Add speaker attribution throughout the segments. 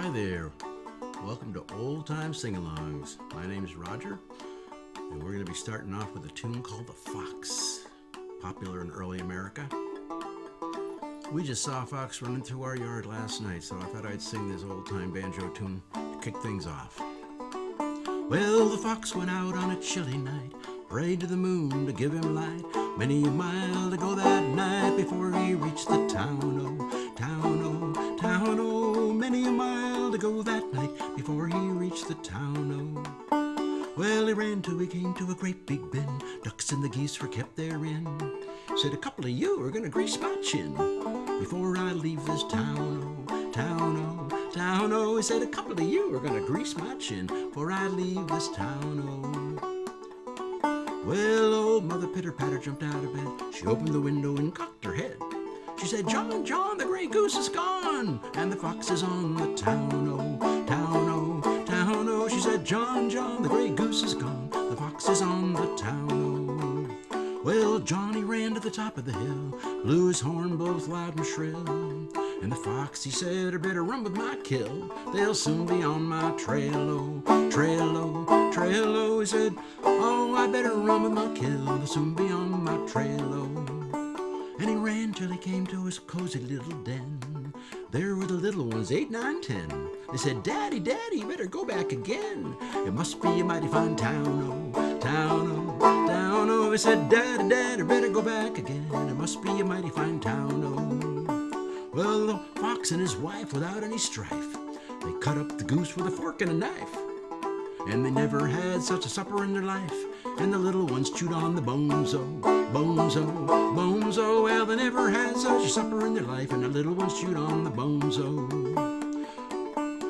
Speaker 1: Hi there. Welcome to Old Time Sing-Alongs. My name's Roger, and we're going to be starting off with a tune called The Fox, popular in early America. We just saw a fox running through our yard last night, so I thought I'd sing this old-time banjo tune to kick things off. Well, the fox went out on a chilly night, prayed to the moon to give him light. Many a mile to go that night before he reached the town, oh, town, oh, town, oh. Many a mile to go that night before he reached the town, oh. Well, he ran till he came to a great big bend. Ducks and the geese were kept therein. Said, a couple of you are gonna grease my chin before I leave this town, oh, town, oh, town, oh. He said, a couple of you are gonna grease my chin before I leave this town, oh. Well, old Mother Pitter-Patter jumped out of bed. She opened the window and cocked her head. She said, John, John, the gray goose is gone, and the fox is on the town, oh, town, oh, town, oh. She said, John, John, the gray goose is gone, the fox is on the town, oh. Well, Johnny ran to the top of the hill, blew his horn both loud and shrill. And the fox, he said, I better run with my kill, they'll soon be on my trail, oh, trail, oh, trail, oh. He said, oh, I better run with my kill, they'll soon be on my trail, oh. And he ran till he came to his cozy little den. There were the little ones, 8, 9, 10. They said, Daddy, Daddy, you better go back again. It must be a mighty fine town, oh, town, oh, town, oh. They said, Daddy, Daddy, better go back again. It must be a mighty fine town, oh. Well, the fox and his wife, without any strife, they cut up the goose with a fork and a knife. And they never had such a supper in their life. And the little ones chewed on the bones, oh, bones, oh, bones, oh. Well, they never had such a supper in their life, and the little ones chewed on the bones, oh.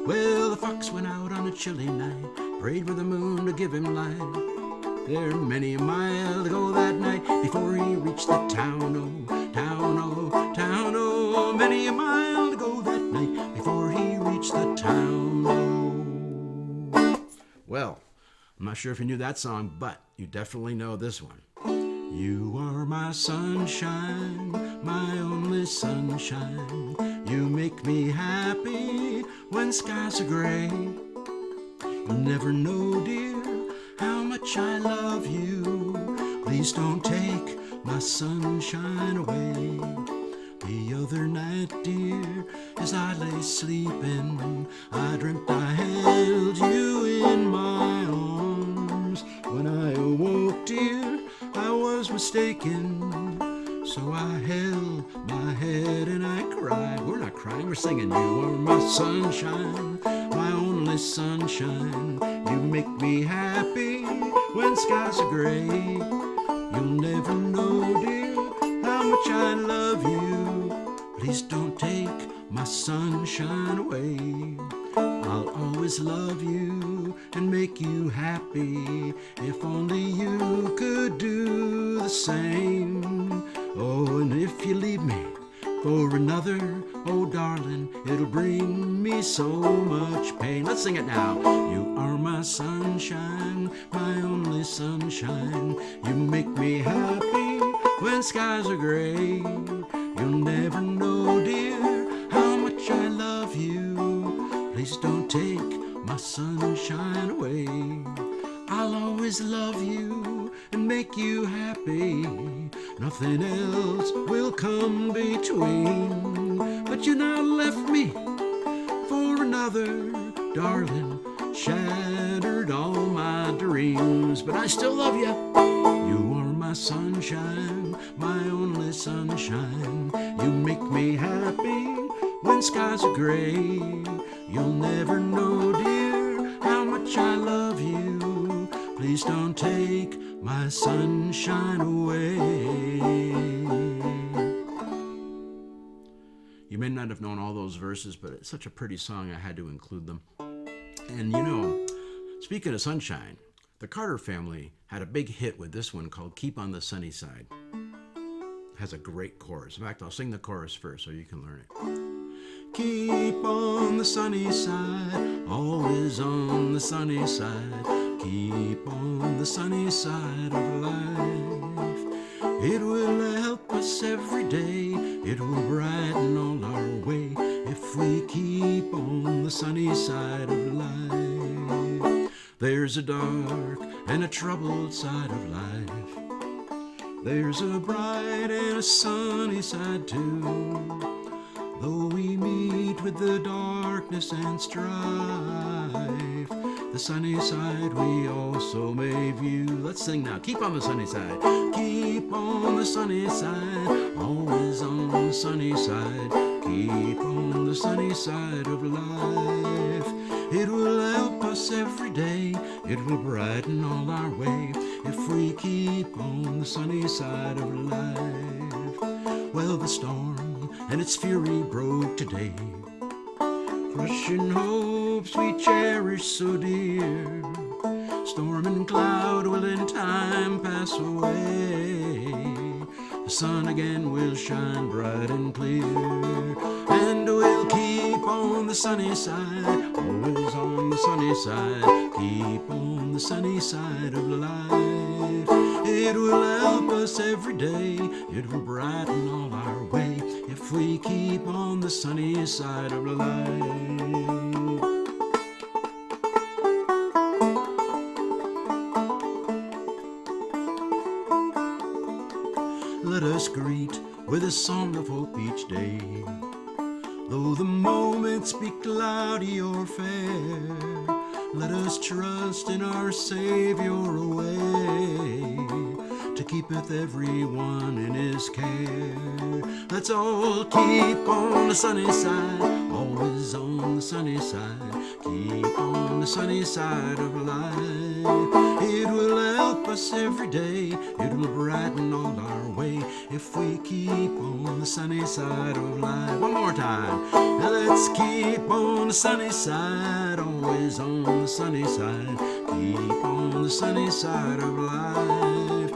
Speaker 1: Well, the fox went out on a chilly night, prayed for the moon to give him light. There many a mile to go that night before he reached the town, oh, town, oh, town, oh. Many a mile to go that night before he reached the town, oh. Well, I'm not sure if you knew that song, but you definitely know this one. You are my sunshine, my only sunshine. You make me happy when skies are gray. You'll never know, dear, how much I love you. Please don't take my sunshine away. The other night, dear, as I lay sleeping, I dreamt I held you in my arms. When I awoke, dear, I was mistaken. So I held my head and I cried. We're not crying, we're singing. You are my sunshine, my only sunshine. You make me happy when skies are gray. You'll never know, dear, how much I love you. Please don't take my sunshine away. I'll always love you and make you happy. If only you could do the same. Oh, and if you leave me for another, oh darling, it'll bring me so much pain. Let's sing it now. You are my sunshine, my only sunshine. You make me happy when skies are gray. You'll never know, dear, how much I love you. Please don't take my sunshine away. I'll always love you and make you happy. Nothing else will come between. But you now left me for another, darling. Shattered all my dreams, but I still love you. You are my sunshine, my only sunshine. You make me happy when skies are gray. You'll never know, dear, how much I love you. Please don't take my sunshine away. You may not have known all those verses, but it's such a pretty song I had to include them. And you know, speaking of sunshine, the Carter family had a big hit with this one called Keep on the Sunny Side. It has a great chorus. In fact, I'll sing the chorus first so you can learn it. Keep on the sunny side, always on the sunny side. Keep on the sunny side of life. It will help us every day. It will brighten all our way. if we keep on the sunny side of life. There's a dark and a troubled side of life. There's a bright and a sunny side too. Though we meet with the darkness and strife, the sunny side we also may view. Let's sing now. Keep on the sunny side. Keep on the sunny side. Always on the sunny side. Keep on the sunny side of life. It will help us every day. It will brighten all our way if we keep on the sunny side of life. Well, the storm and its fury broke today, crushing hopes we cherish so dear. Storm and cloud will in time pass away. The sun again will shine bright and clear, and we'll keep on the sunny side, always on the sunny side. Keep on the sunny side of life. It will help us every day. It will brighten all our way if we keep on the sunny side of life. Let us greet with a song of hope each day, though the moments be cloudy or fair. Let us trust in our Savior away, to keepeth everyone in his care. Let's all keep on the sunny side, always on the sunny side. Keep on the sunny side of life. It will help us every day. It will brighten all our way if we keep on the sunny side of life. One more time. Now let's keep on the sunny side, always on the sunny side. Keep on the sunny side of life.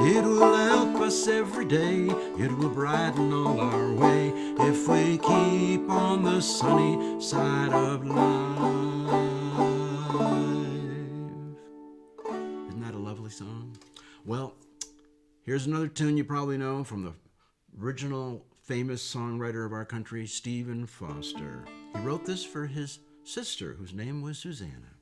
Speaker 1: It will help us every day. It will brighten all our way if we keep on the sunny side of life. Isn't that a lovely song? Well, here's another tune you probably know from the original famous songwriter of our country, Stephen Foster. He wrote this for his sister, whose name was Susanna.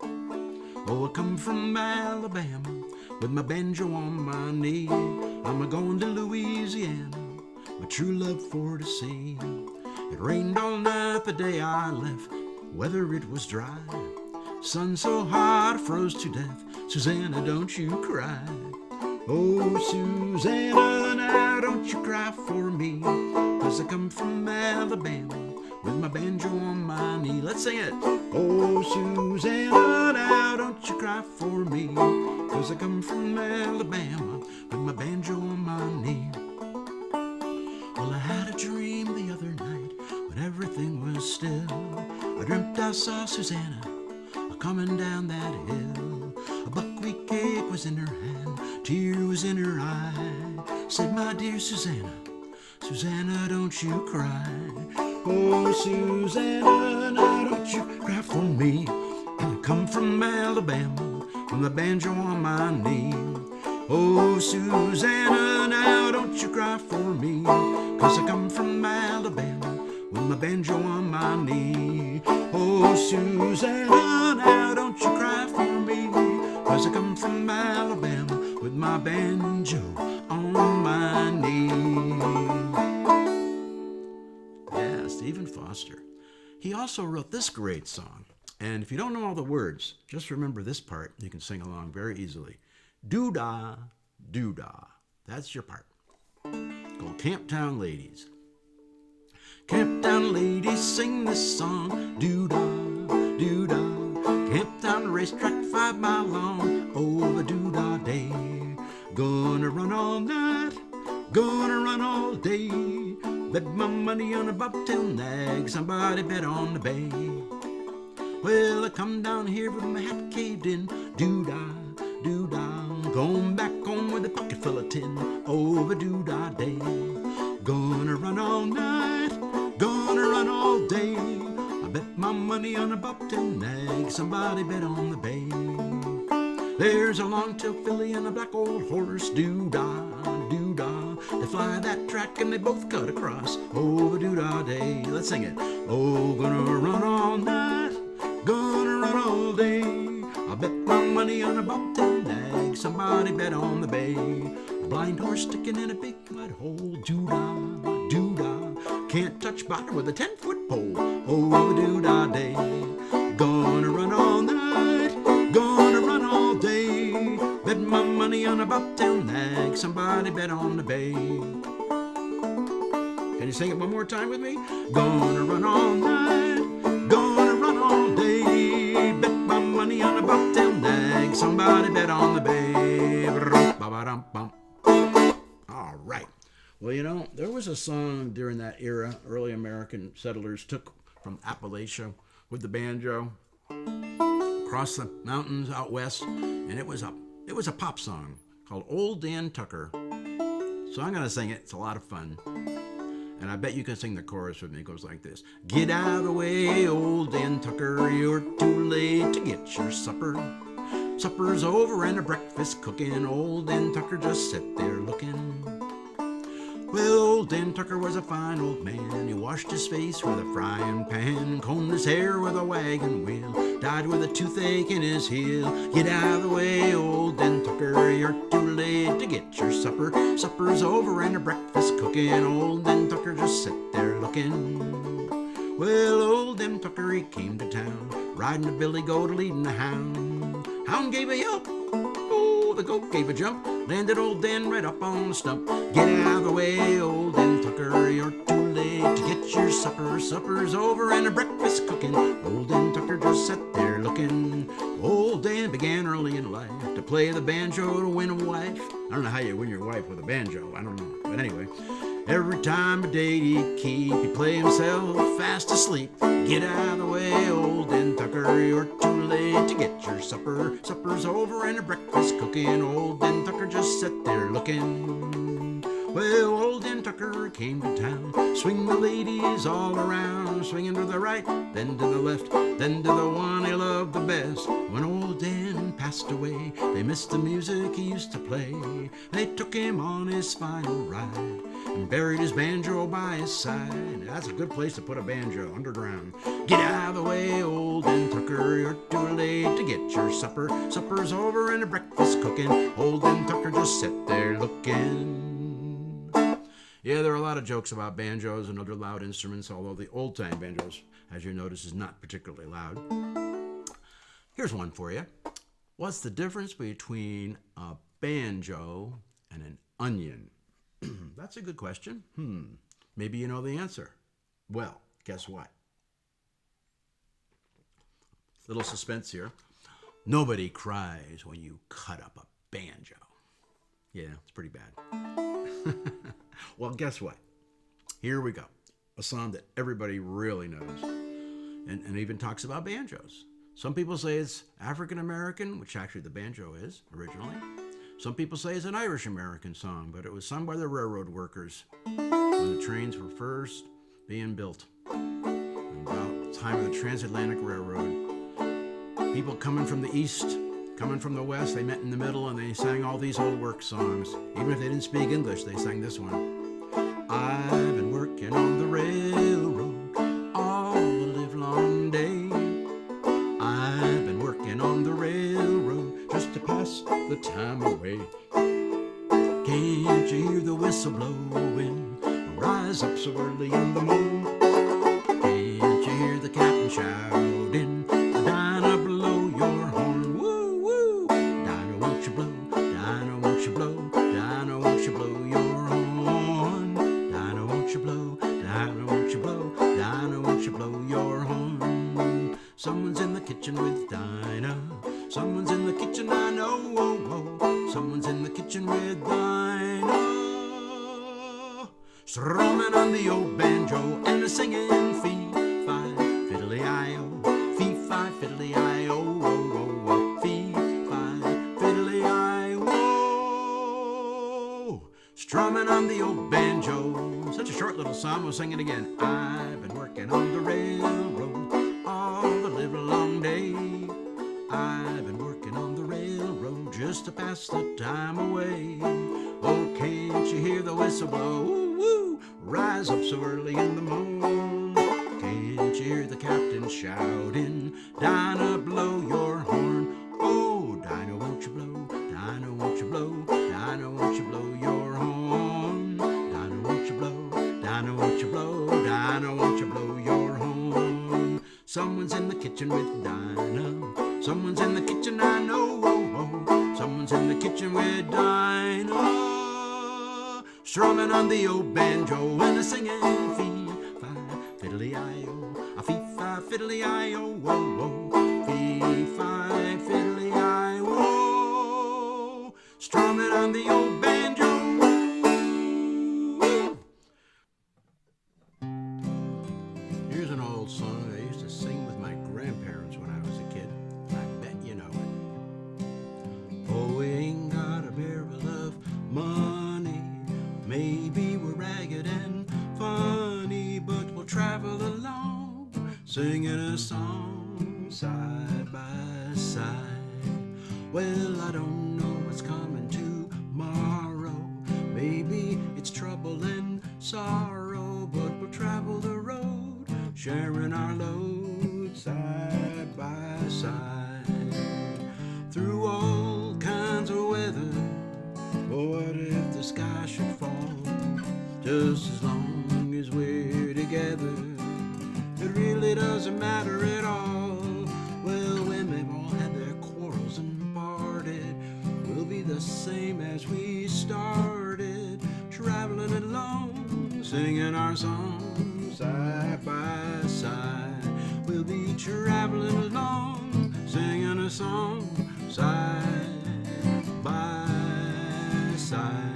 Speaker 1: Oh, I come from Alabama with my banjo on my knee. I'm a-going to Louisiana, my true love for to see. It rained all night the day I left, weather it was dry. Sun so hot I froze to death. Susanna, don't you cry. Oh, Susanna, now don't you cry for me, 'cause I come from Alabama with my banjo on my knee. Let's sing it. Oh, Susanna, now don't you cry for me, 'cause I come from Alabama with my banjo on my knee. Well, I had a dream the other night when everything was still. I dreamt I saw Susanna coming down that hill. A buckwheat cake was in her hand, tear was in her eye. Said, my dear Susanna, Susanna, don't you cry. Oh, Susanna, now don't you cry for me. I come from Alabama with my banjo on my knee. Oh, Susanna, now don't you cry for me, 'cause I come from Alabama with my banjo on my knee. Oh, Susanna, now don't you cry for me, 'cause I come from Alabama with my banjo on my knee. Yeah, Stephen Foster. He also wrote this great song. And if you don't know all the words, just remember this part. You can sing along very easily. Doo-dah, doo-dah. That's your part. Called Camptown Ladies. Camptown ladies sing this song. Doo-dah, doo-dah. Camptown racetrack 5 mile long. Oh, the doo-dah day. Gonna run all night. Gonna run all day. Bet my money on a bobtail nag. Somebody bet on the bay. Well, I come down here with my hat caved in. Doo-dah, doo-dah. Going back home with a pocket full of tin. Oh, the doo-dah day. Gonna run all night. Gonna run all day. I bet my money on a bobtail nag. Somebody bet on the bay. There's a long-tailed filly and a black old horse. Doo-dah, doo-dah. The fly that track and they both cut across. Oh, doo-dah day. Let's sing it. Oh, gonna run all night, gonna run all day. I'll bet my money on a bobtail nag, somebody bet on the bay. A blind horse sticking in a big mud hole, doo-dah, doo-dah. Can't touch bottom with a 10-foot pole. Oh, doo-dah day. Gonna run all night, gonna run all day. Bet my money on a bobtail nag, somebody bet on the bay. Can you sing it one more time with me? Gonna run all night, gonna run all day. Bet my money on a bobtail nag, somebody bet on the bay. All right. Well, you know, there was a song during that era early American settlers took from Appalachia with the banjo across the mountains out west, and it was a pop song called Old Dan Tucker. So I'm going to sing it. It's a lot of fun. And I bet you can sing the chorus with me. It goes like this. Get out of the way, old Dan Tucker, you're too late to get your supper. Supper's over and the breakfast cooking. Old Dan Tucker just sat there looking. Well, old Dan Tucker was a fine old man. He washed his face with a frying pan, combed his hair with a wagon wheel, died with a toothache in his heel. Get out of the way, old Dan Tucker, you're too late to get your supper. Supper's over and the breakfast cooking. Old Dan Tucker just sat there looking. Well, old Dan Tucker, he came to town, riding a billy goat, leading a hound. Hound gave a yelp. Oh, the goat gave a jump, landed old Dan right up on the stump. Get out of the way, old Dan Tucker, you're too late to get your supper. Supper's over and the breakfast cooking. Old Dan Tucker just sat there looking. Old Dan began early in life to play the banjo to win a wife. I don't know how you win your wife with a banjo, I don't know. But anyway, every time a day he'd play himself fast asleep. Get out of the way, old Dan Tucker, you're too late to get your supper. Supper's over and the breakfast cooking. Old Dan Tucker just sat there looking. Well, old Dan Tucker came to town, swing the ladies all around, swinging to the right, then to the left, then to the one he loved the best. When old Dan passed away, they missed the music he used to play. They took him on his final ride and buried his banjo by his side. That's a good place to put a banjo, underground. Get out of the way, old Dan Tucker, you're too late to get your supper. Supper's over and the breakfast cooking. Old Dan Tucker just sat there looking. Yeah, there are a lot of jokes about banjos and other loud instruments, although the old-time banjos, as you notice, is not particularly loud. Here's one for you. What's the difference between a banjo and an onion? That's a good question. Maybe you know the answer. Well, guess what? Little suspense here. Nobody cries when you cut up a banjo. Yeah, it's pretty bad. Well, guess what? Here we go. A song that everybody really knows and even talks about banjos. Some people say it's African American, which actually the banjo is originally. Some people say it's an Irish American song, but it was sung by the railroad workers when the trains were first being built. And about the time of the transatlantic railroad, people coming from the east, coming from the west, they met in the middle and they sang all these old work songs. Even if they didn't speak English, they sang this one. I've been working on the railroad all the livelong day. I've been working on the railroad just to pass the time away. Can't you hear the whistle blowing? Rise up so early in the morning. Can't you hear the captain shouting? Dinah, blow your horn. Woo, woo. Dinah, won't you blow? Dinah, won't you blow? Dinah, won't you blow your horn? Dinah, won't you blow? Dinah, won't you blow? Dinah, won't you blow your horn? Someone's in the kitchen with Dinah. Someone's in the kitchen, I know. Oh, oh. Someone's in the kitchen with Dinah. Strumming on the old banjo and singing fee-fi, fiddly-I-o, fee-fi, fiddly-I-o, oh, oh, oh, fee-fi, fiddly-I-o. Strumming on the old banjo. Such a short little song, we'll sing it again. I've been working on the railroad all the livelong day. I've been working on the railroad just to pass the time away. Oh, can't you hear the whistle blow? Ooh, woo, rise up so early in the morn. Can't you hear the captain shouting, Dinah, blow your horn? Oh, Dinah, won't you blow? Dinah, won't you blow? Dinah, won't you blow your horn? Dinah, won't you blow? Dinah, won't you blow? Dinah, won't you blow your horn? Someone's in the kitchen with Dinah. Someone's in the kitchen, I know. Oh, oh. Someone's in the kitchen with Dinah, strumming on the old banjo and a singing fee-fi, fiddly-I-O, a fee-fi, fiddly-I-O, oh, oh. Fee-fi, fiddly-I-O, strumming on the old banjo. Here's an old song I used to sing with my grandparents when I was a kid. I bet you know it. Oh, we ain't got a barrel of money. Maybe we're ragged and funny, but we'll travel along, singing a song side by side. Well, I don't know what's coming tomorrow. Maybe it's trouble and sorrow, but we'll travel the road, sharing our load side by side. Through all kinds of weather, oh, what if the sky should fall? Just as long as we're together, it really doesn't matter at all. Well, when they've all had their quarrels and parted, we'll be the same as we started, traveling along, singing our song side by side. We'll be traveling along, singing a song side by side.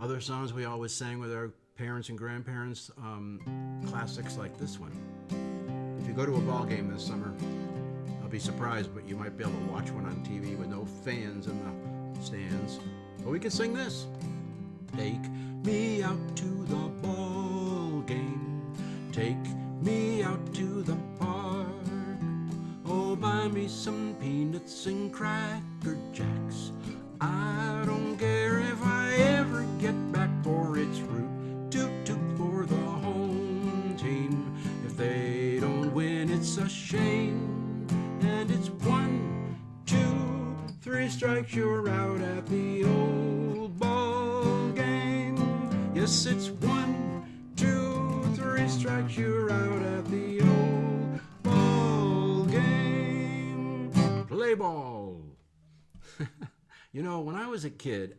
Speaker 1: Other songs we always sang with our parents and grandparents, classics like this one. If you go to a ball game this summer, I'll be surprised, but you might be able to watch one on TV with no fans in the stands. But we can sing this. Take me out to the ball game. Take me out to the park. Oh, buy me some peanuts and Cracker Jacks. I don't care if I ever get back, for it's root toot toot for the home team. If they don't win, it's a shame. And it's 1, 2, 3 strikes, you're out at the old ball game. Yes, it's 1, 2, 3 strikes, you're out at the old ball game. Play ball. You know, when I was a kid,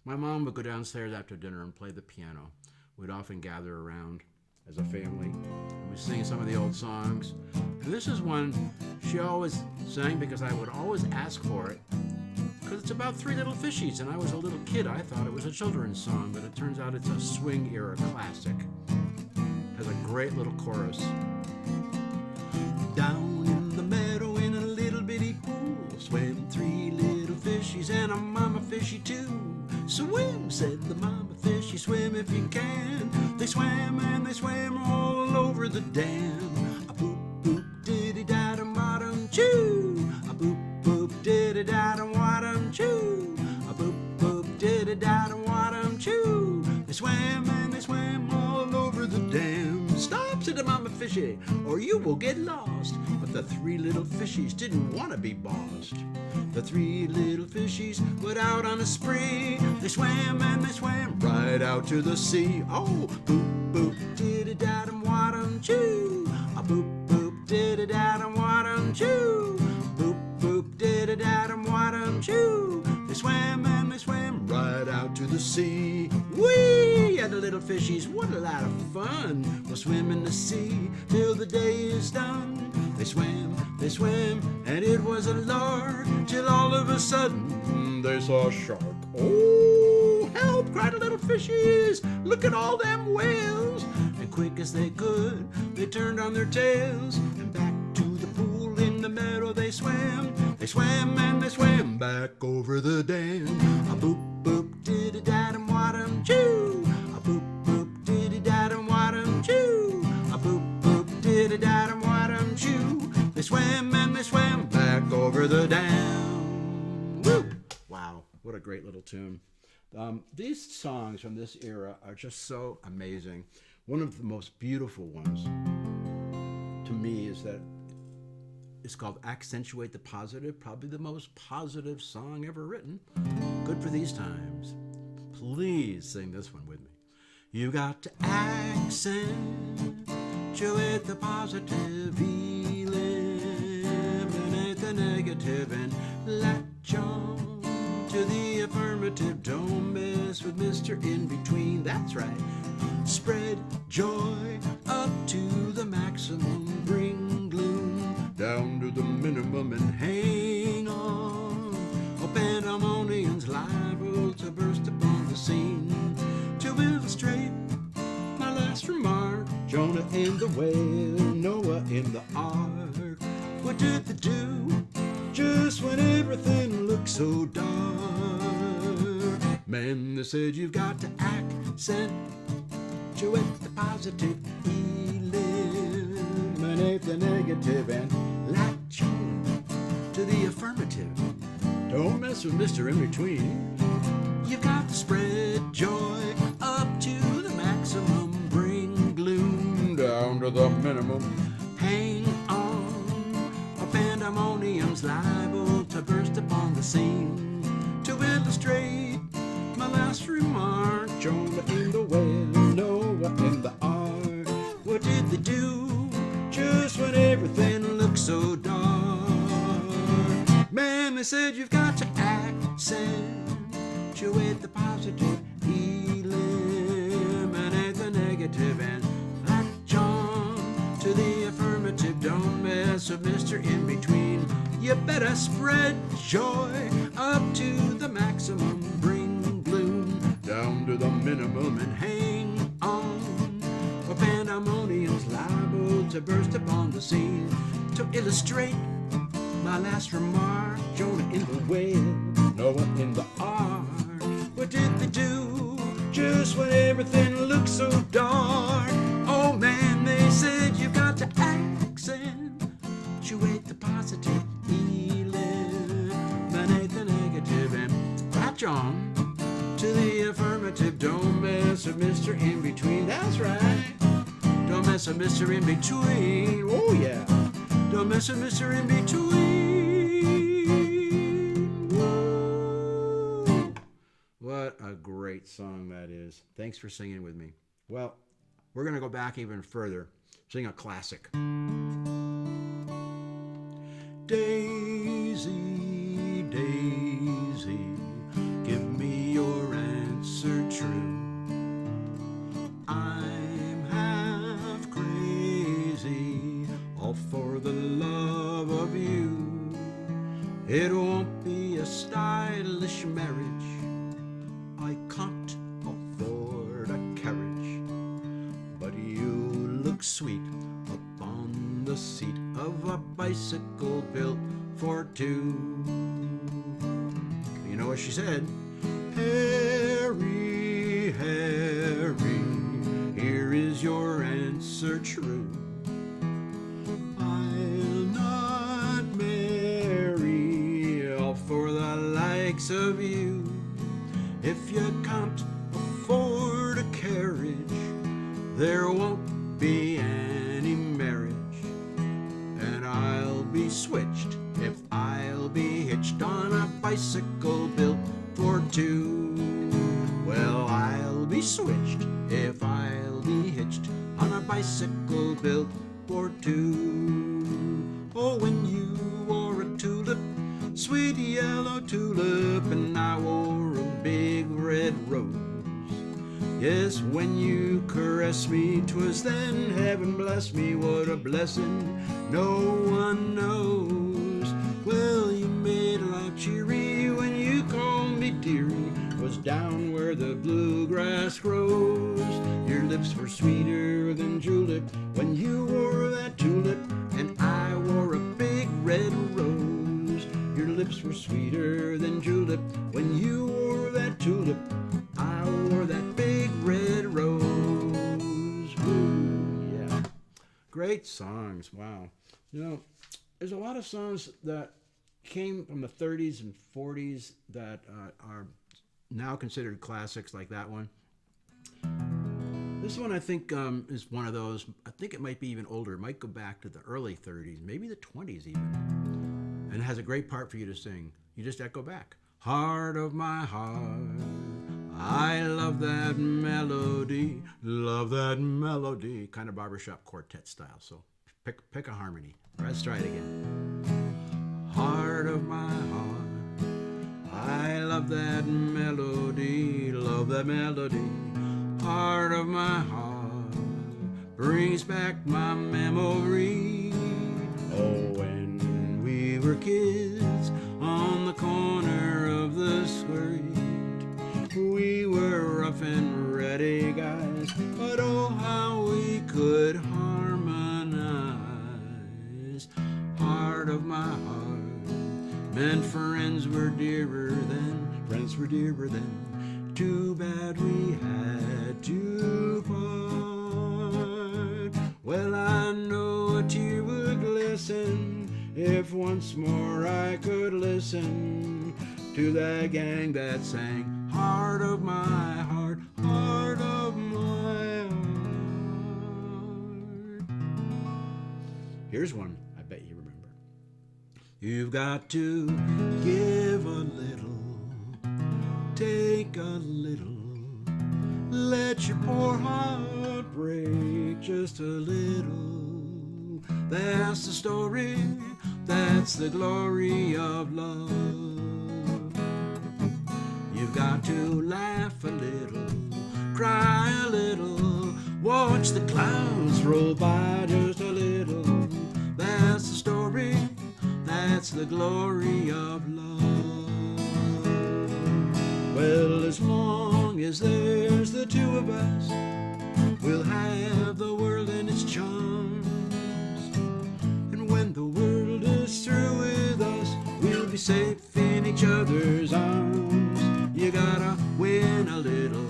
Speaker 1: my mom would go downstairs after dinner and play the piano. We'd often gather around as a family, and we'd sing some of the old songs. And this is one she always sang because I would always ask for it, because it's about 3 little fishies, and I was a little kid. I thought it was a children's song, but it turns out it's a swing era classic. It has a great little chorus. Down in the meadow in a little bitty pool, swam 3 little fishies and a mama fishy too. Swim, said the mama fishy, swim if you can. They swam and they swam all over the dam. A boop boop diddy da-dum bottom choo. A boop boop diddy da-dum wadum choo. A boop boop diddy da-dum wadum choo. They swam and they swam all over the dam. Stop, said the mama fishy, or you will get lost. But the 3 little fishies didn't want to be bossed. The 3 little fishies went out on a spree. They swam and they swam right out to the sea. Oh, boop boop diddy da-dum wadum choo. A boop boop diddy da-dum wadum choo. Boop boop diddy da-dum wadum choo. They swam and they swam right out to the sea. Whee! And the little fishies, what a lot of fun. We'll swim in the sea till the day is done. They swam, and it was a lark, till all of a sudden they saw a shark. Oh, help, cried the little fishies, look at all them whales. And quick as they could, they turned on their tails, and back to the pool in the meadow they swam. They swam and they swam back over the dam. A boop boop diddy da-dum wadum choo. A boop boop diddy da-dum wadum choo. A boop boop diddy da-dum wadum choo. They swam and they swam back over the dam. great little tune. These songs from this era are just so amazing. One of the most beautiful ones to me is that it's called Accentuate the Positive, probably the most positive song ever written. Good for these times. Please sing this one with me. You got to accentuate the positive, eliminate the negative, and latch on to the affirmative. Don't mess with Mr. In Between. That's right. Spread joy up to the maximum. Bring gloom down to the minimum and hang on. Oh, pandemonium's liable to burst upon the scene. To illustrate my last remark, Jonah in the whale, Noah in the ark. What did they do just when everything looked so dark? Man, they said you've got to accentuate the positive, eliminate the negative, and latch on to the affirmative. Don't mess with Mr. In Between. You've got to spread joy up to the maximum. Bring gloom down to the minimum. Hang on, or pandemonium's liable to burst upon the scene. To illustrate my last remark, Jonah in the whale, Noah in the ark. What did they do just when everything looked so dark? Man, they said you've got to accentuate the positive, eliminate the negative, and latch on to the affirmative. Don't mess with Mr. In Between. You better spread joy up to the maximum. Bring gloom down to the minimum and hang on, or pandemonium's liable to burst upon the scene. To illustrate my last remark, Jonah in the whale, Noah in the ark. What did they do just when everything looked so dark? Oh man, they said you've got to accentuate the positive, eliminate the negative, and latch on to the affirmative. Don't mess with Mr. In Between. That's right. Don't mess with Mr. In Between. Oh yeah. Don't mess with Mr. In Between. Woo. What a great song that is. Thanks for singing with me. Well, we're going to go back even further. Sing a classic. Daisy, Daisy, give me your answer true. I'm half crazy, all for the love of you. It won't be a stylish marriage, I can't afford a carriage, but you look sweet upon the seat of a bicycle built for two. You know what she said? Harry, Harry, here is your answer true. I'll not marry all for the likes of you. If you can't afford a carriage, there won't be any marriage. And I'll be switched if I'll be hitched on a bicycle built for two. Well, I'll be switched if I'll be hitched on a bicycle built for two. Oh, when you wore a tulip, sweet yellow tulip, and I wore a big red rose. Yes, when you caressed me, 'twas then heaven blessed me. What a blessing no one knows. Well, you made life cheery when you called me dearie. 'Twas down where the bluegrass grows. Your lips were sweeter than julep when you wore that tulip, and I wore a big red rose. Your lips were sweeter than julep when you wore that tulip. I wore that big red rose. Ooh, yeah. Great songs. Wow. You know, there's a lot of songs that came from the 30s and 40s that are now considered classics, like that one. This one, I think, is one of those. I think it might be even older. It might go back to the early 30s, maybe the 20s even. And it has a great part for you to sing. You just echo back. Heart of my heart, I love that melody, love that melody. Kind of barbershop quartet style, so pick a harmony. Let's try it again. Heart of my heart, I love that melody, love that melody. Heart of my heart brings back my memory. Oh, when we were kids on the corner of the street, we were rough and ready guys, but oh, how we could harmonize. Heart of my heart meant friends were dearer than, friends were dearer than. Too bad we had to part. Well, I know a tear would glisten if once more I could listen to that gang that sang. Heart of my heart, heart of my heart. Here's one I bet you remember. You've got to give a little, take a little, let your poor heart break just a little. That's the story, that's the glory of love. You've got to laugh a little, cry a little, watch the clouds roll by just a little. That's the story, that's the glory of love. Well, as long as there's the two of us, we'll have the world and its charms. And when the world is through with us, we'll be safe in each other's arms. You gotta win a little,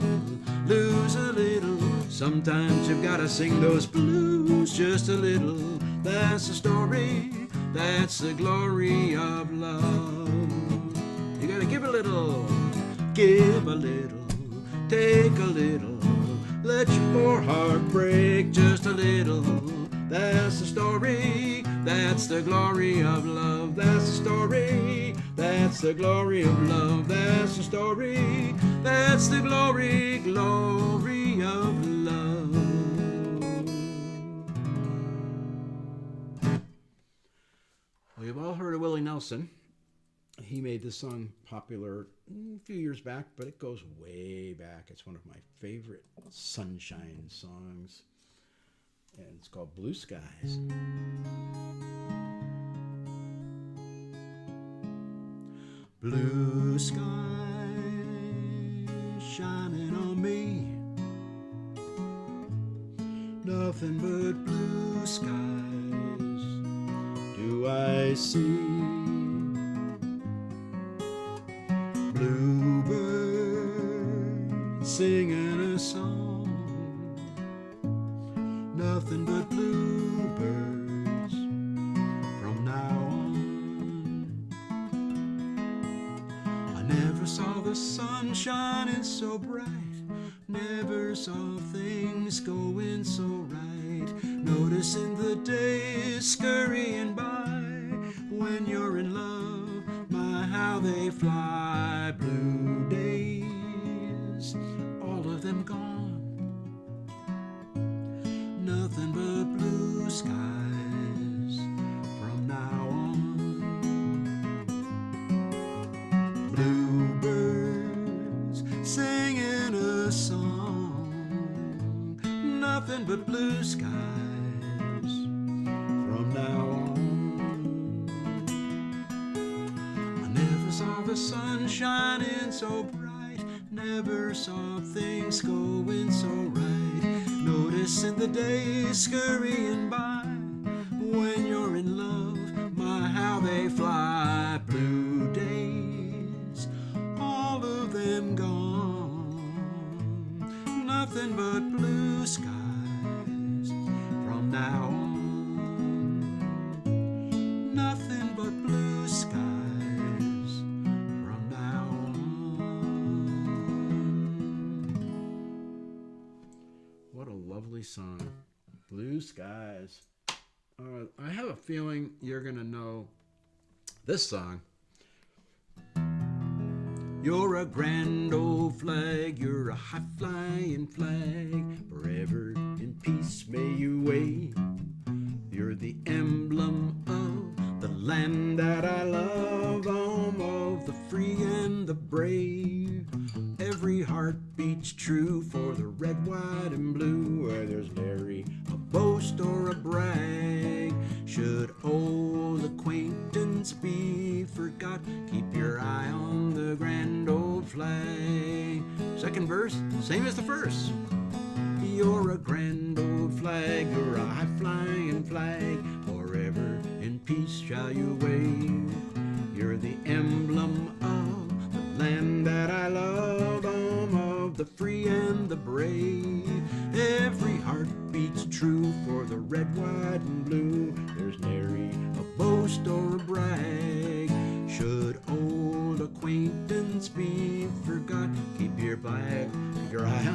Speaker 1: lose a little. Sometimes you've gotta sing those blues just a little. That's the story, that's the glory of love. You gotta give a little, give a little, take a little, let your poor heart break just a little. That's the story, that's the glory of love. That's the story, that's the glory of love. That's the story, that's the glory, glory of love. Well, you've all heard of Willie Nelson. He made this song popular a few years back, but it goes way back. It's one of my favorite sunshine songs, and it's called Blue Skies. Blue skies shining on me, nothing but blue skies do I see. Bluebirds singing a song, nothing but bluebirds from now on. I never saw the sun shining so bright, never saw things going so right, noticing the days scurrying by. When you're in love, my how they fly. Blue days, all of them gone, nothing but blue skies from now on. Bluebirds singing a song, nothing but blue skies from now on. I never saw the sun shining so bright, never saw things going so right, noticing the days scurrying by. When you're in love, my how they fly. Blue days, all of them gone, nothing but blue skies from now on. Nothing but blue skies lovely song, Blue Skies. I have a feeling you're going to know this song. You're a grand old flag, you're a high-flying flag, forever in peace may you wave. You're the emblem of the land that I love, home of the free and the brave. Every heart beats true for the red, white, and blue, where there's nary a boast or a brag. Should old acquaintance be forgot, keep your eye on the grand old flag. Second verse, same as the first. You're a grand old flag, you're a high-flying flag, forever in peace shall you wave. You're the emblem of the land that I love, home of the free and the brave. Every heart beats true for the red, white, and blue, there's nary a boast or a brag. Should old acquaintance be forgot, keep your eye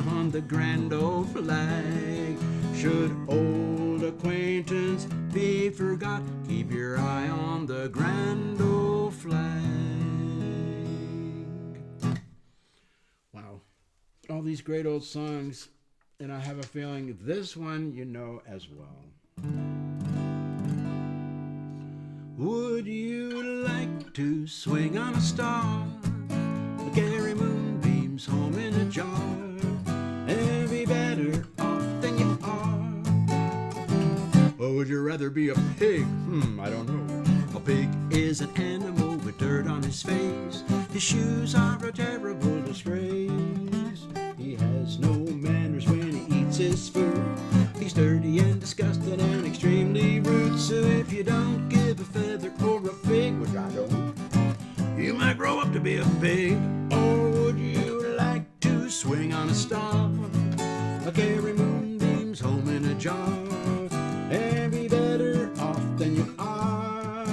Speaker 1: on the grand old flag. Should old acquaintance be forgot, keep your eye on the grand old flag. Wow, all these great old songs, and I have a feeling this one you know as well. Would you like to swing on a star, like every moonbeam's home in a jar, and be better off than you are? Or would you rather be a pig? I don't know. A pig is an animal with dirt on his face. His shoes are a terrible disgrace. He has no manners when he eats his food. He's dirty and disgusting and extremely rude. So if you don't give a feather or a fig, which I don't, you might grow up to be a pig. Or would you like to swing on a star, like every moonbeam's home in a jar, and be better off than you are?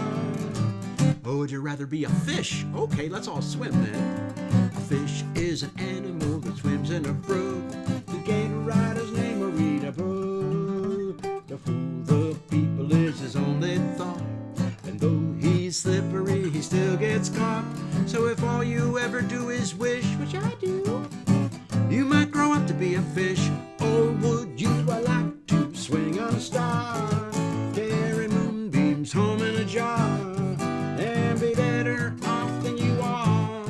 Speaker 1: Or would you rather be a fish? Okay, let's all swim then. A fish is an animal that swims in a brook. The gator rider's name will read a book. To fool the people is his only thought, and though he's slippery, he still gets caught. So if all you ever do is wish, which I do, you might grow up to be a fish. Or would you like to swing on a star, carry moonbeams home in a jar, and be better off than you are?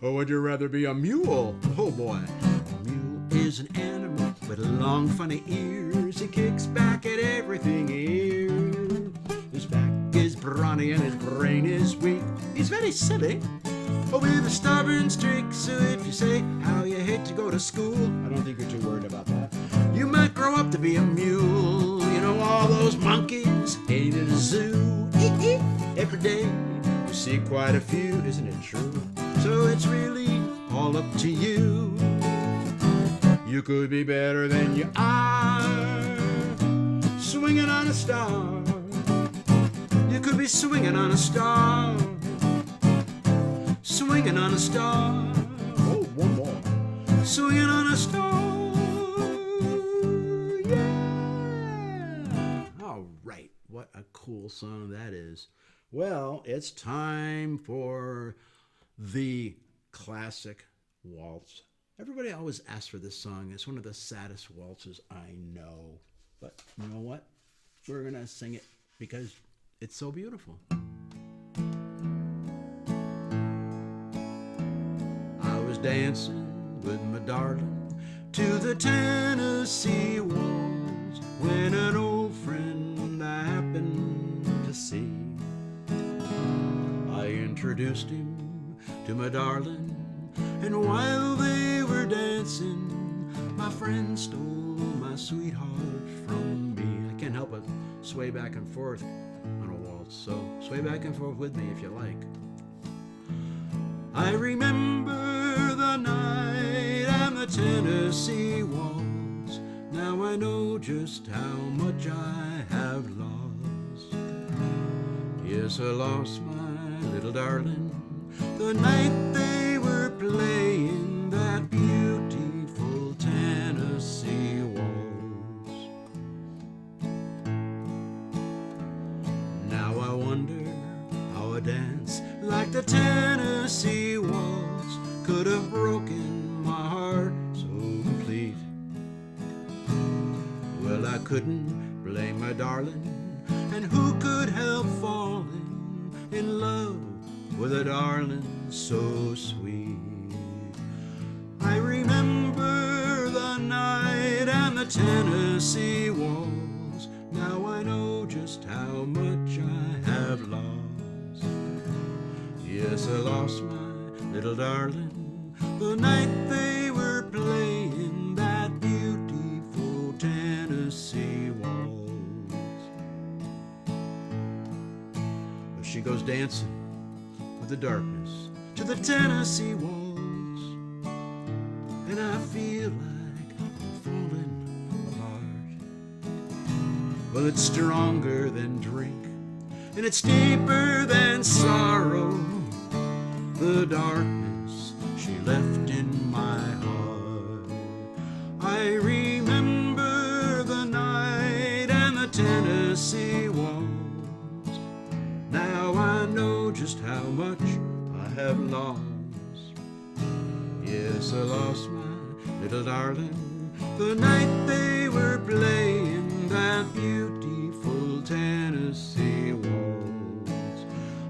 Speaker 1: Or would you rather be a mule? Oh boy. A mule is an animal with long funny ears. He kicks back at everything he hears. His back is brawny and his brain is weak. He's very silly, with a stubborn streak. So if you say how you hate to go to school, I don't think you're too worried about that. You might grow up to be a mule. You know, all those monkeys ate at a zoo. Every day you see quite a few, isn't it true? So it's really all up to you. You could be better than you are, swinging on a star. You could be swinging on a star, swinging on a star. Oh, one more. Swinging on a star. Yeah. All right. What a cool song that is. Well, it's time for the classic waltz. Everybody always asks for this song. It's one of the saddest waltzes I know. But you know what? We're going to sing it because it's so beautiful. I was dancing with my darling to the Tennessee waltz when an old friend I happened to see. I introduced him to my darling, and while they were dancing, my friend stole my sweetheart from me. I can't help but sway back and forth on a waltz, so sway back and forth with me if you like. I remember the night and the Tennessee waltz. Now I know just how much I have lost. Yes, I lost my little darling the night they were playing that beautiful Tennessee waltz. could have broken my heart so complete. Well, I couldn't blame my darling, and who could help falling in love with a darling so sweet? I remember the night and the Tennessee walls. Now I know just how much I have lost. Yes, I lost my little darling the night they were playing that beautiful Tennessee waltz. She goes dancing with the darkness to the Tennessee waltz, and I feel like I'm falling apart. Well, it's stronger than drink, and it's deeper than sorrow, the darkness she left in my heart. I remember the night and the Tennessee waltz. Now I know just how much I have lost. Yes, I lost my little darling the night they were playing that beautiful Tennessee waltz.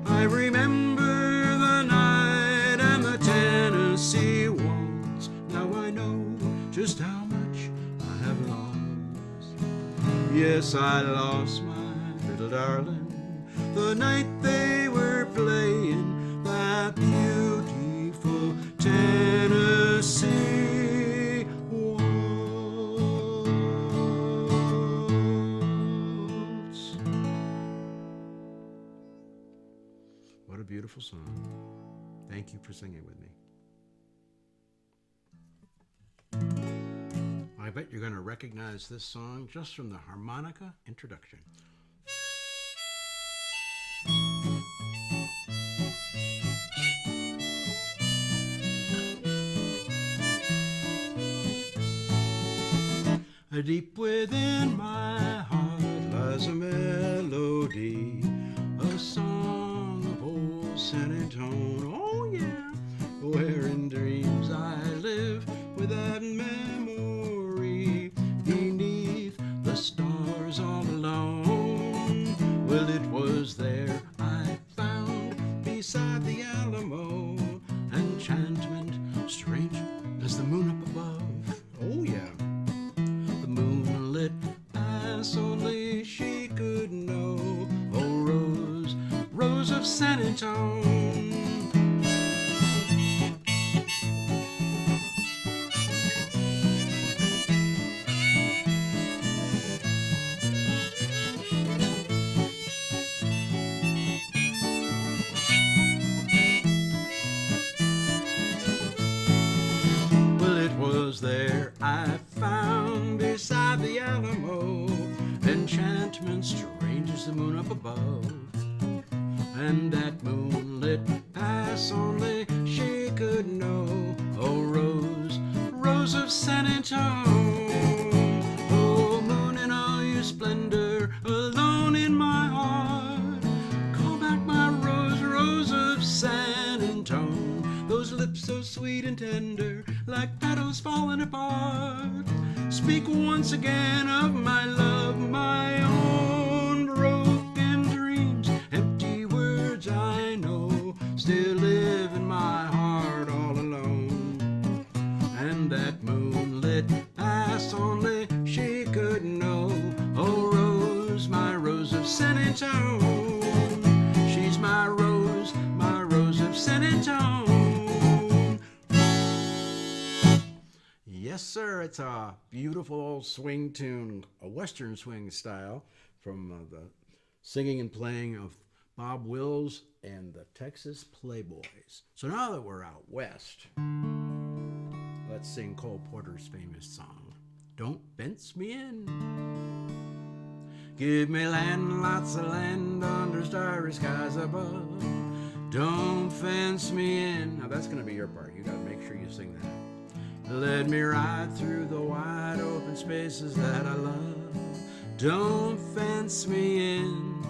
Speaker 1: I remember the night and the Tennessee waltz. Now I know just how much I have lost. Yes, I lost my little darling the night they were playing that beautiful Tennessee waltz. What a beautiful song. Thank you for singing with me. I bet you're going to recognize this song just from the harmonica introduction. Deep within my heart lies a melody, a song of old San Antone. Oh yeah, where in dreams I live with that memory beneath the stars all alone. Well, it was there I found beside the Alamo enchantment strange as the moon up above. Oh yeah. Only she could know. Oh, Rose, Rose of San Antone. Well, it was there I found beside the Alamo enchantment strange as the moon up above, and that moonlit pass only she could know. Oh, Rose, Rose of San Antone. Oh, moon in all your splendor, alone in my heart, call back my Rose, Rose of San Antone. Those lips so sweet and tender, like petals falling apart. Speak once again of my love, my own broken dreams. Empty words I know still live in my heart all alone. And that moonlit past only she could know. Oh, Rose, my Rose of San Antone. She's my Rose of San Antone. Yes, sir, it's a beautiful old swing tune, a Western swing style from the singing and playing of Bob Wills and the Texas Playboys. So now that we're out west, let's sing Cole Porter's famous song, Don't Fence Me In. Give me land, lots of land under starry skies above. Don't fence me in. Now that's going to be your part. You got to make sure you sing that. Let me ride through the wide open spaces that I love. Don't fence me in.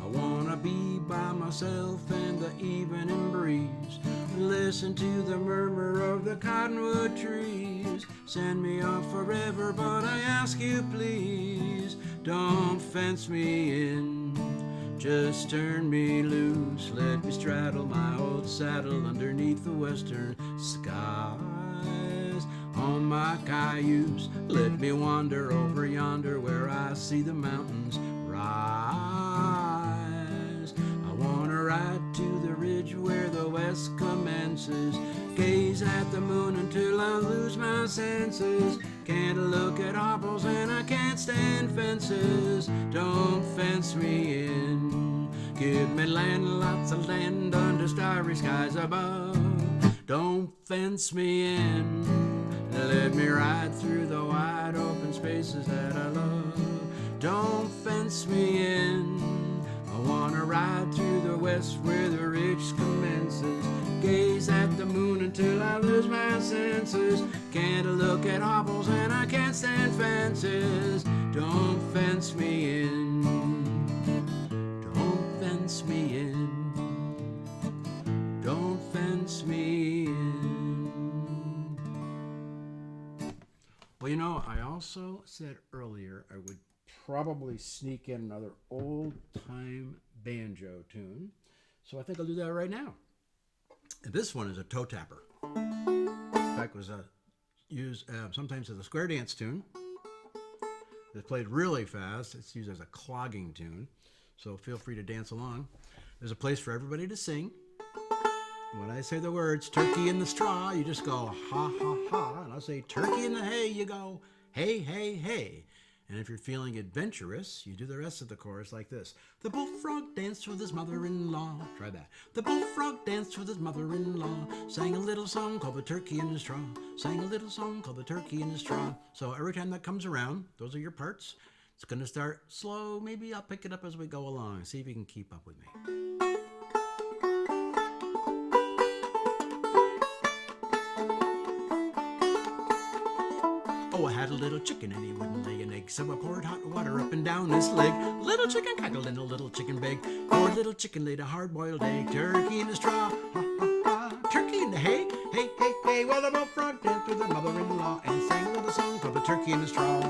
Speaker 1: I wanna be by myself in the evening breeze, listen to the murmur of the cottonwood trees. Send me off forever, but I ask you please, don't fence me in, just turn me loose. Let me straddle my old saddle underneath the western skies on my cayuse. Let me wander over yonder where I see the mountains rise. I wanna ride to the ridge where the west commences, gaze at the moon until I lose my senses. Can't look at apples and I can't stand fences, don't fence me in. Give me land, lots of land under starry skies above, don't fence me in. Let me ride through the wide open spaces that I love, don't fence me in. I wanna ride through the west where the ridge commences, gaze at the moon until I lose my senses. Can't look at apples and I can't stand fences, don't fence me in. Don't fence me in. Don't fence me in. Well, you know, I also said earlier I would probably sneak in another old-time banjo tune, so I think I'll do that right now. And this one is a toe tapper. In fact, it was used sometimes as a square dance tune. It's played really fast. It's used as a clogging tune, so feel free to dance along. There's a place for everybody to sing. When I say the words turkey in the straw, you just go ha ha ha, and I'll say turkey in the hay, you go hey hey hey. And if you're feeling adventurous, you do the rest of the chorus like this. The bullfrog danced with his mother-in-law. Try that. The bullfrog danced with his mother-in-law, sang a little song called the turkey in the straw, sang a little song called the turkey in the straw. So every time that comes around, those are your parts. It's going to start slow. Maybe I'll pick it up as we go along. See if you can keep up with me. Oh, I had a little chicken and he wouldn't lay an egg, so I poured hot water up and down his leg. Little chicken cackled and a little chicken begged. Poor little chicken laid a hard-boiled egg. Turkey in the straw, ha ha ha. Turkey in the hay, hey hey hey. Well, the bullfrog danced with her mother-in-law and sang a little song called the turkey in the straw.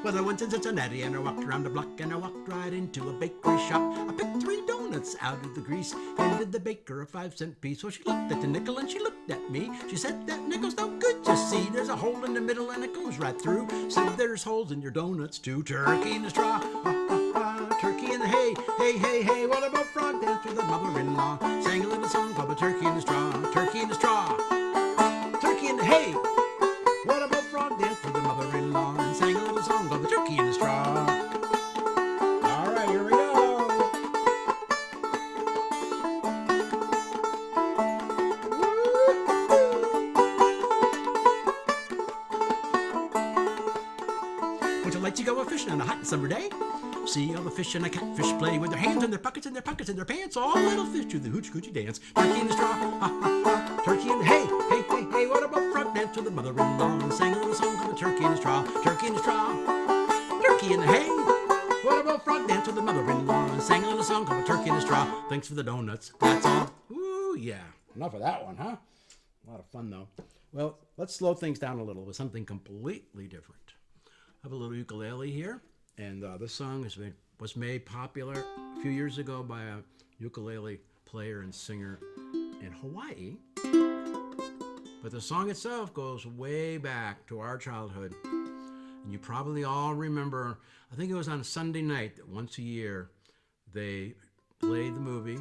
Speaker 1: Well, I went to Cincinnati and I walked around the block and I walked right into a bakery shop. I picked 3 donuts out of the grease, handed the baker a 5-cent piece. So she looked at the nickel and she looked at me. She said, that nickel's no good, you see. There's a hole in the middle and it goes right through. Said, there's holes in your donuts too. Turkey in the straw, ha ha ha. Turkey in the hay, hey hey hey. Well, a bullfrog danced with her mother-in-law, sang a little song called the turkey in the straw. Turkey in the straw, turkey in the hay. What a bullfrog danced with her mother-in-law and sang a little song called the turkey in the straw. All right, here we go. Would you like to go a-fishing on a hot summer day? See all the fish and the catfish play with their hands in their pockets and their pockets in their pants. All little fish do the hoochie-coochie dance. Turkey in the straw, ha ha ha. Turkey in the hay, hey hey hey. What a bullfrog danced with the mother-in-law and sang a little song called the turkey in the straw. Turkey in the straw, turkey in the hay. What a bullfrog danced with the mother-in-law and sang a little song called the turkey in the straw. Thanks for the donuts. That's all. Ooh yeah, enough of that one, huh? A lot of fun though. Well, let's slow things down a little with something completely different. I have a little ukulele here. And this song was made popular a few years ago by a ukulele player and singer in Hawaii. But the song itself goes way back to our childhood. And you probably all remember, I think it was on a Sunday night that once a year they played the movie.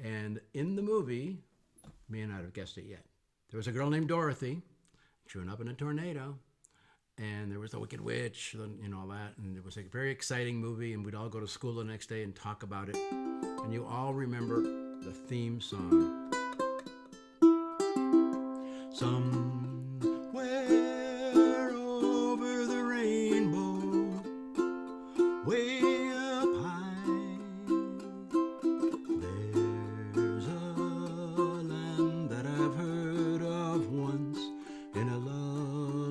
Speaker 1: And in the movie, you may not have guessed it yet, there was a girl named Dorothy chewing up in a tornado. And there was the Wicked Witch, you know, all that. And it was a very exciting movie, and we'd all go to school the next day and talk about it. And you all remember the theme song. Somewhere over the rainbow, way up high, there's a land that I've heard of once in a love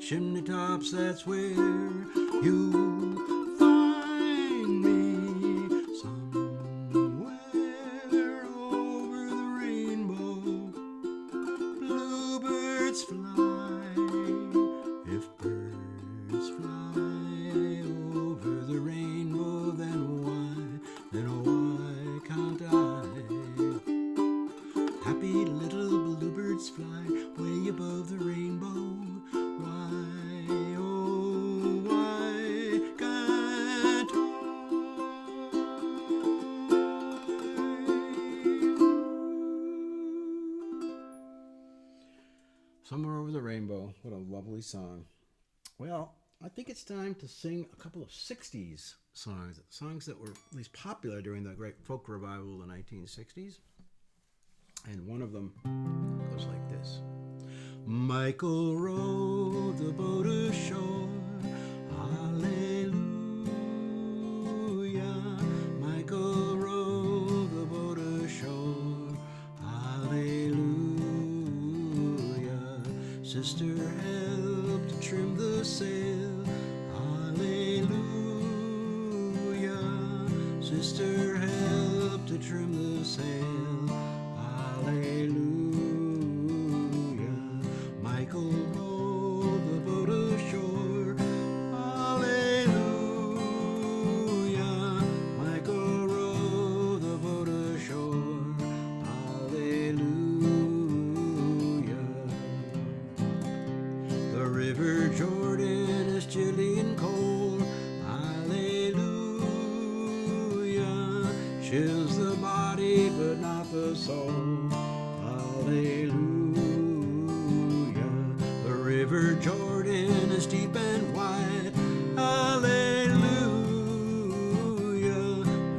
Speaker 1: chimney tops, that's where you find me. Somewhere over the rainbow, bluebirds fly. If birds fly over the rainbow, then why can't I? Happy little bluebirds fly way above the rainbow. Why, oh, why can't I? Somewhere over the rainbow. What a lovely song. Well, I think it's time to sing a couple of 60s songs that were at least popular during the great folk revival of the 1960s. And one of them goes like this. Michael rowed the boat ashore, hallelujah. Michael rowed the boat ashore, hallelujah. Sister helped to trim the sail, hallelujah. Sister helped to trim the sail, hallelujah. Michael rowed the boat ashore, hallelujah. Michael rowed the boat ashore, hallelujah. The river Jordan is chilly and cold, hallelujah. Chills the body but not the soul, hallelujah. The river Jordan is deep and wide, hallelujah.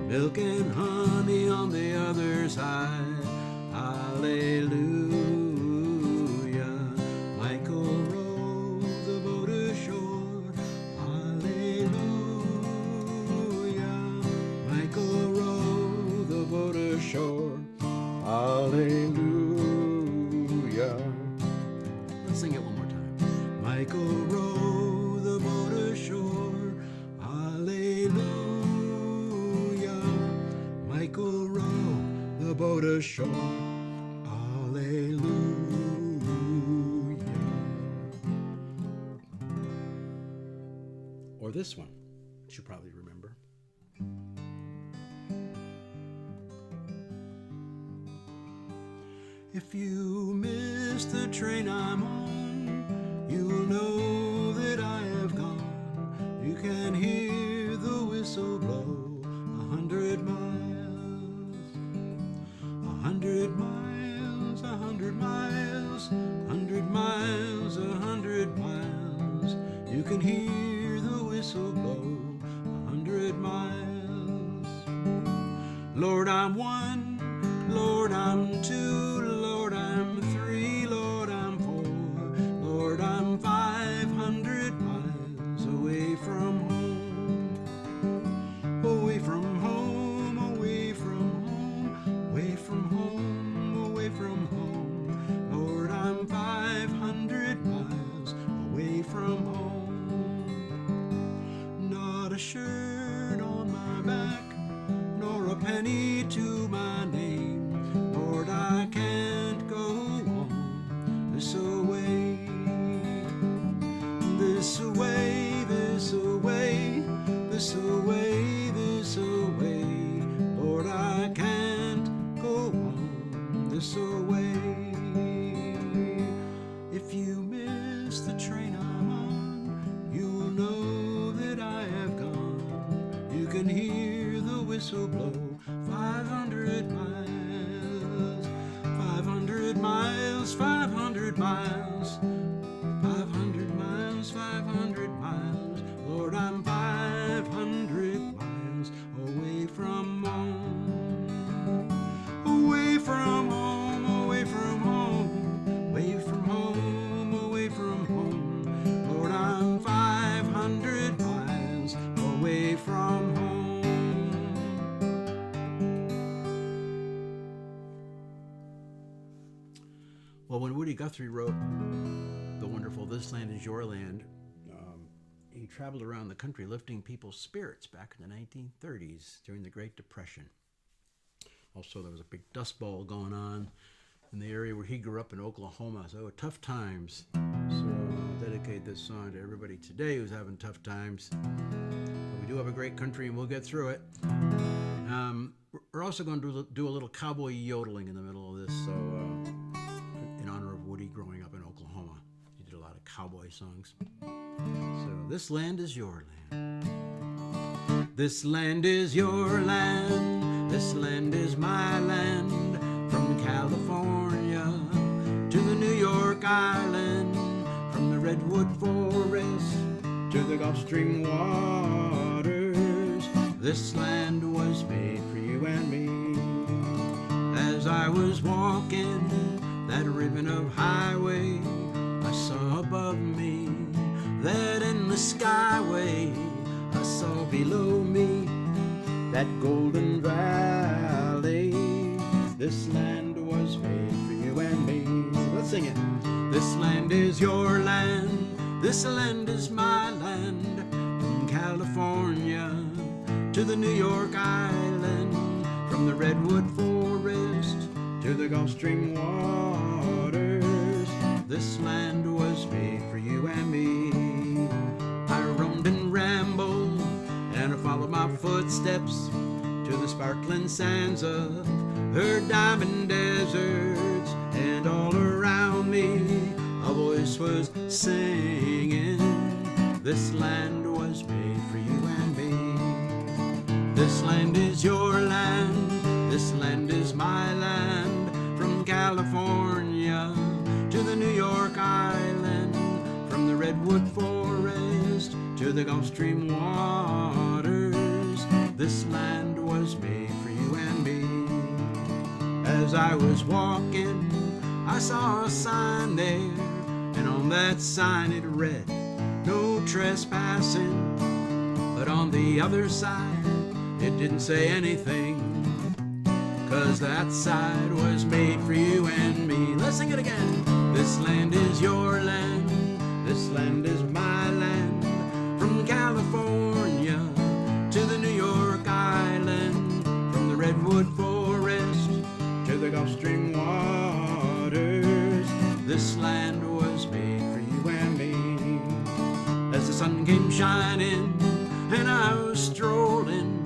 Speaker 1: Milk and honey on the other side, hallelujah. Michael rowed the boat ashore, hallelujah. Michael rowed the boat ashore, hallelujah. Let's sing it one more time. Michael rowed the boat ashore, hallelujah. Michael rowed the boat ashore, hallelujah. Or this one, which you probably remember. If you miss the train I'm on, you'll know that I have gone. You can hear the whistle blow 100 miles, 100 miles, 100 miles, 100 miles, 100 miles. You can hear the whistle blow 100 miles. Lord, I'm one, Lord, I'm two, Lord, I'm three, Lord, I'm four, Lord, I'm 500 miles away from home, away from home, away from home, away from home, away from home. Lord, I'm 500 miles away from home. Not a shirt on my back, nor a penny to my name. Lord, I can't go on this away, this away, this away, this away, this away. Lord, I can't go on this away. If you miss the train I'm on, you'll know that I have gone. You can hear the whistle blow 500 miles, 500 miles, 500 miles, 500 miles, 500 miles. Lord, I'm 500 miles away from home, away from home, away from home, away from home, away from home. Lord, I'm 500 miles away from home. Well, when Woody Guthrie wrote The Wonder wonderful This Land Is Your Land. He traveled around the country lifting people's spirits back in the 1930s during the Great Depression. Also, there was a big dust bowl going on in the area where he grew up in Oklahoma. So tough times. So I'll dedicate this song to everybody today who's having tough times. But we do have a great country and we'll get through it. We're also going to do a little cowboy yodeling in the middle of this. So in honor of Woody growing up in Oklahoma. He did a lot of cowboy songs. So this land is your land. This land is your land. This land is my land. From California to the New York Island. From the Redwood Forest to the Gulf Stream waters. This land was made for you and me. As I was walking that ribbon of highway, I saw above me that endless skyway. I saw below me that golden valley. This land was made for you and me. Let's sing it. This land is your land. This land is my land. From California to the New York Island. From the Redwood Forest to the Gulf Stream waters. This land was made for you and me. I roamed and rambled and I followed my footsteps to the sparkling sands of her diamond deserts. And all around me a voice was singing. This land was made for you and me. This land is your land. This land is my land. From California to the New York Island. From the Redwood Forest to the Gulf Stream waters. This land was made for you and me. As I was walking, I saw a sign there, and on that sign it read, no trespassing. But on the other side, it didn't say anything, 'cause that side was made for you and me. Let's sing it again. This land is your land. This land is my land. From California to the New York Island. From the Redwood Forest to the Gulf Stream waters. This land was made for you and me. As the sun came shining and I was strolling,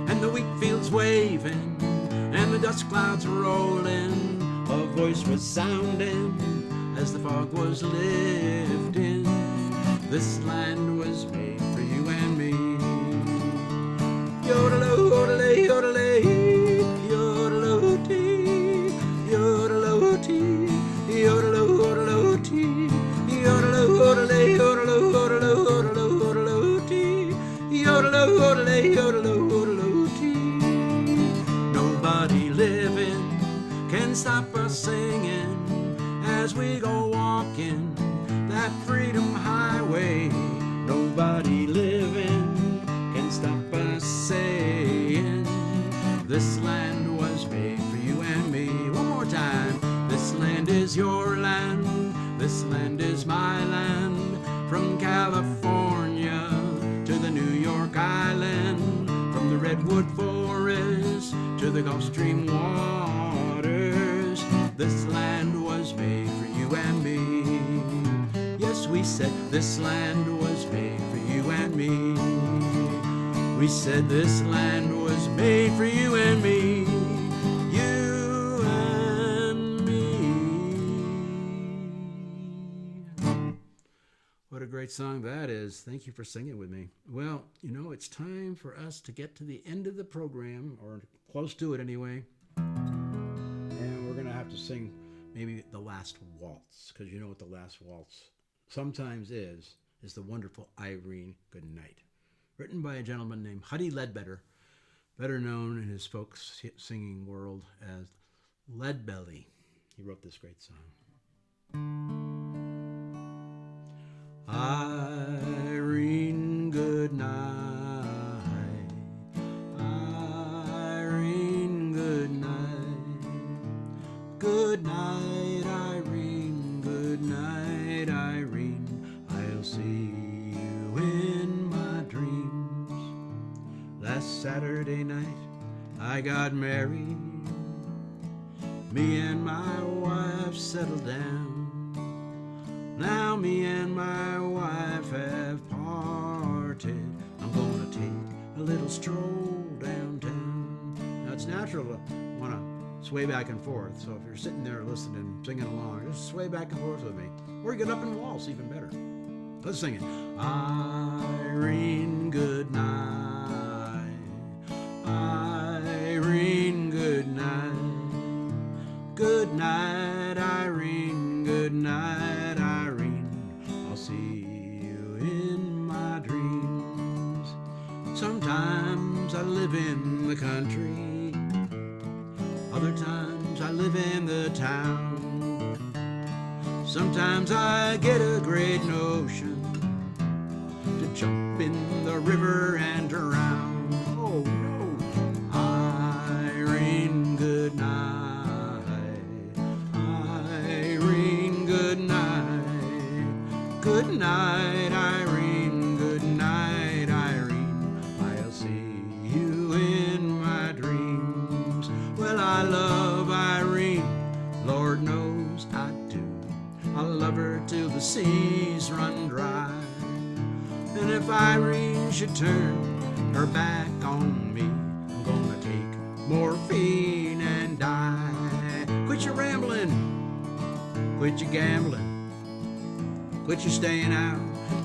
Speaker 1: and the wheat fields waving and the dust clouds rolling, a voice was sounding as the fog was lifting. This land was made for you and me. Yodel-o, yodel-ay, yodel-ay, yodel-o-tee, yodel-o-tee, yodel-o, yodel-o-tee, yodel-o, yodel-ay, yodel-o, yodel-o, yodel-o, yodel-o-tee, yodel-o, yodel-ay, yodel-o, yodel-o-tee. Nobody living can stop us singing as we go walking that freedom highway. Nobody living can stop us saying this land was made for you and me. One more time. This land is your land. This land is my land. From California to the New York Island. From the Redwood Forest to the Gulf Stream waters. This land was made for you and me. Yes, we said this land was made for you and me. We said this land was made for you and me. You and me. What a great song that is. Thank you for singing with me. Well, you know, it's time for us to get to the end of the program, or close to it anyway. And we're going to have to sing maybe the last waltz, because you know what the last waltz sometimes is the wonderful Irene Goodnight, written by a gentleman named Huddy Ledbetter, better known in his folk singing world as Leadbelly. He wrote this great song. Irene Goodnight, Irene Goodnight, good night, Irene, good night, Irene. Saturday night I got married. Me and my wife settled down. Now me and my wife have parted. I'm gonna take a little stroll downtown. Now it's natural to want to sway back and forth, so if you're sitting there listening, singing along, just sway back and forth with me. Or get up and waltz, even better. Let's sing it. Irene, good night. Irene, good night. Good night, Irene. Good night, Irene. I'll see you in my dreams. Sometimes I live in the country. Other times I live in the town. Sometimes I get a great notion to jump in the river and drown. Oh no! Irene, good night. Irene, good night. Good night, Irene. Good night, Irene. I'll see you in my dreams. Well, I love Irene. Lord knows I do. I'll love her till the seas run dry. And if Irene should turn her back on me, I'm gonna take morphine and die. Quit your rambling, quit your gambling, quit your staying out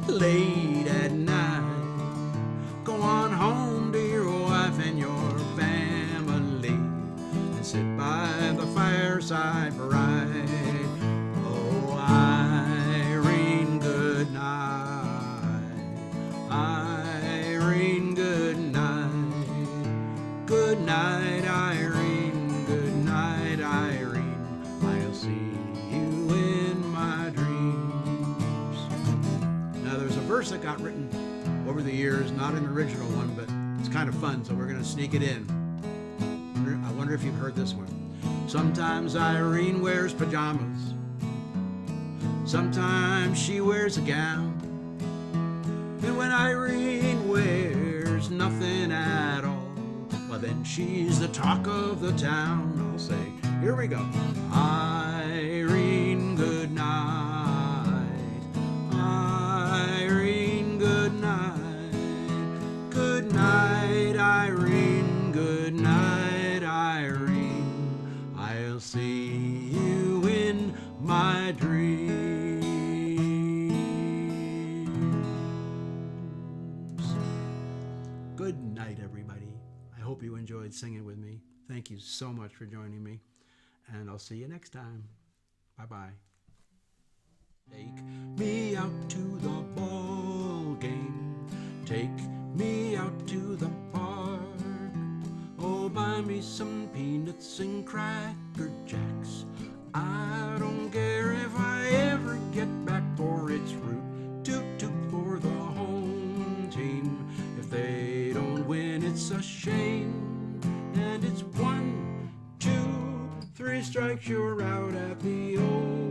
Speaker 1: late at night. Go on home to your wife and your family and sit by the fireside bright. Irene, good night. Irene, good night. Good night, Irene. Good night, Irene. I'll see you in my dreams. Now there's a verse that got written over the years, not an original one, but it's kind of fun, so we're going to sneak it in. I wonder if you've heard this one. Sometimes Irene wears pajamas. Sometimes she wears a gown. And when Irene wears nothing at all, well then she's the talk of the town. I'll say, here we go. Irene, good night. Irene, good night. Good night, Irene. Good night, Irene. I'll see you in my dreams. Good night, everybody. I hope you enjoyed singing with me. Thank you so much for joining me, and I'll see you next time. Bye-bye. Take me out to the ball game. Take me out to the park. Oh, buy me some peanuts and Cracker Jacks. I don't care if I ever get back, for it's root toot toot for the home team. If they don't win, it's a shame. And it's 1, 2, 3 strikes, you're out at the old